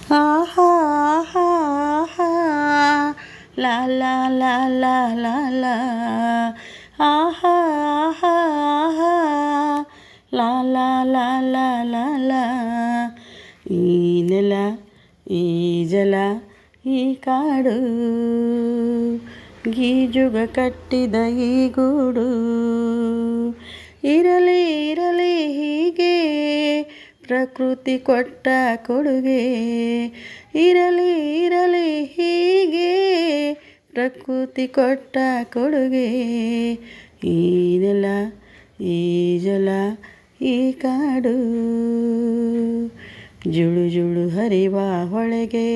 ಆಹಾ ಆಹಾ ಆಹಾ ಲಾ ಲಾ ಲಾ ಲಾ ಲಾ ಲಾ ಆಹಾ ಆಹಾ ಆಹಾ ಲಾ ಲಾ ಲಾ ಲಾ ಲಾ ಲಾ ಈ ನೆಲ ಈ ಜಲ ಈ ಕಾಡು ಗೀಜುಗ ಕಟ್ಟಿದ ಈ ಗೂಡು ಇರಲಿ ಇರಲಿ ಹೀಗೆ ಪ್ರಕೃತಿ ಕೊಟ್ಟ ಕೊಡುಗೆ ಇರಲಿ ಇರಲಿ ಹೀಗೆ ಪ್ರಕೃತಿ ಕೊಟ್ಟ ಕೊಡುಗೆ ಈ ನೆಲ ಈ ಜಲ ಈ ಕಾಡು ಜುಳು ಜುಳು ಹರಿವ ಹೊಳೆಗೆ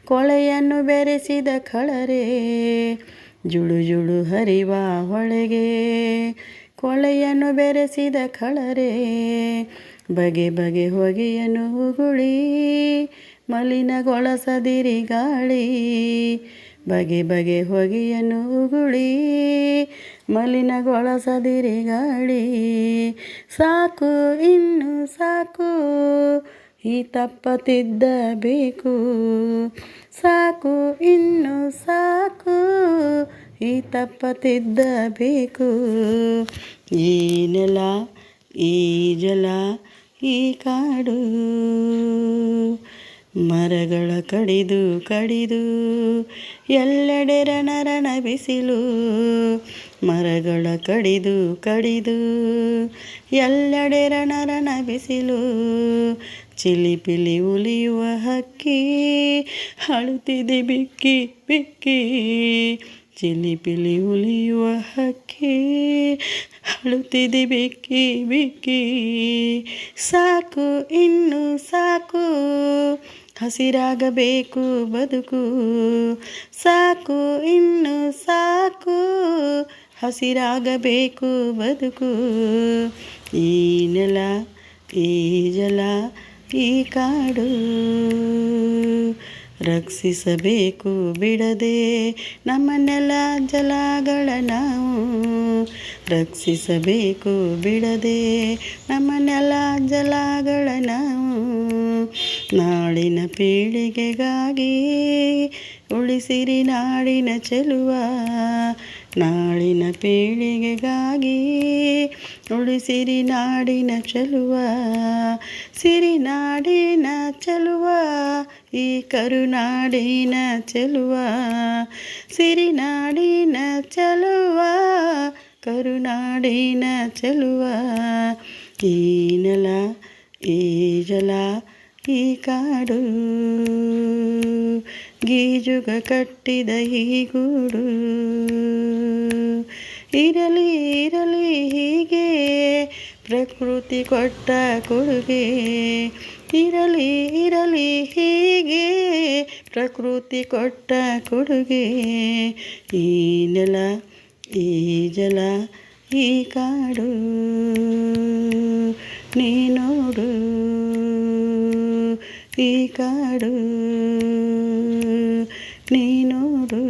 ಕೊಳೆಯನ್ನು ಬೆರೆಸಿದ ಕಳರೆ ಜುಳು ಜುಳು ಹರಿವ ಹೊಳೆಗೆ ಕೊಳೆಯನ್ನು ಬೆರೆಸಿದ ಕಳರೆ ಬಗೆ ಬಗೆ ಹೊಗೆಯನ್ನು ಉಗುಳಿ ಮಲಿನಗೊಳಿಸದಿರಿ ಗಾಳಿ ಬಗೆ ಬಗೆ ಹೊಗೆಯನ್ನು ಉಗುಳಿ ಮಲಿನಗೊಳಿಸದಿರಿ ಗಾಳಿ ಸಾಕು ಇನ್ನು ಸಾಕು ಈ ತಪ್ಪತಿದ್ದಬೇಕು ಸಾಕು ಇನ್ನು ಸಾಕು ಈ ತಪ್ಪತಿದ್ದಬೇಕು ಈ ನೆಲ ಈ ಜಲ ಈ ಕಾಡು ಮರಗಳ ಕಡಿದು ಕಡಿದು ಎಲ್ಲೆಡೆ ರಣ ಬಿಸಿಲು ಮರಗಳ ಕಡಿದು ಕಡಿದು ಎಲ್ಲೆಡೆ ರಣ ಬಿಸಿಲು ಚಿಲಿಪಿಲಿ ಉಲಿಯುವ ಹಕ್ಕಿ ಅಳುತ್ತಿದೆ ಬಿಕ್ಕಿ ಬಿಕ್ಕಿ ಚಿಲಿಪಿಲಿ ಉಲಿಯುವ ಹಕ್ಕಿ ಅಳುತ್ತಿದೆ ಬಿಕ್ಕಿ ಬಿಕ್ಕಿ ಸಾಕು ಇನ್ನು ಸಾಕು ಹಸಿರಾಗಬೇಕು ಬದುಕು ಸಾಕು ಇನ್ನು ಸಾಕು ಹಸಿರಾಗಬೇಕು ಬದುಕು ಈ ನೆಲ ಈ ಜಲ ಈ ಕಾಡು ರಕ್ಷಿಸಬೇಕು ಬಿಡದೆ ನಮ್ಮ ನೆಲ ಜಲಗಳ ನಾವು ರಕ್ಷಿಸಬೇಕು ಬಿಡದೆ ನಮ್ಮ ನೆಲ ಜಲಗಳ ನಾವು ನಾಳಿನ ಪೀಳಿಗೆಗಾಗಿ ಉಳಿಸಿರಿ ನಾಡಿನ ಚೆಲುವ ನಾಳಿನ ಪೀಳಿಗೆಗಾಗಿ ಉಳಿಸಿರಿ ನಾಡಿನ ಚೆಲುವ ಸಿರಿನಾಡಿನ ಚೆಲುವ ಈ ಕರುನಾಡಿನ ಚೆಲುವ ಸಿರಿನಾಡಿನ ಚೆಲುವ ಕರುನಾಡಿನ ಚೆಲುವ ಈ ನೆಲ ಈ ಜಲ ಈ ಕಾಡು ಗೀಜುಗ ಕಟ್ಟಿದ ಈ ಗೂಡು ಇರಲಿ ಇರಲಿ ಹೀಗೆ ಪ್ರಕೃತಿ ಕೊಟ್ಟ ಕೊಡುಗೆ ಇರಲಿ ಇರಲಿ ಹೀಗೆ ಪ್ರಕೃತಿ ಕೊಟ್ಟ ಕೊಡುಗೆ ಈ ನೆಲ ಈ ಜಲ ಈ ಕಾಡು ನೀನೋಡು ಈ ಕಾಡು ನೀನೋಡು.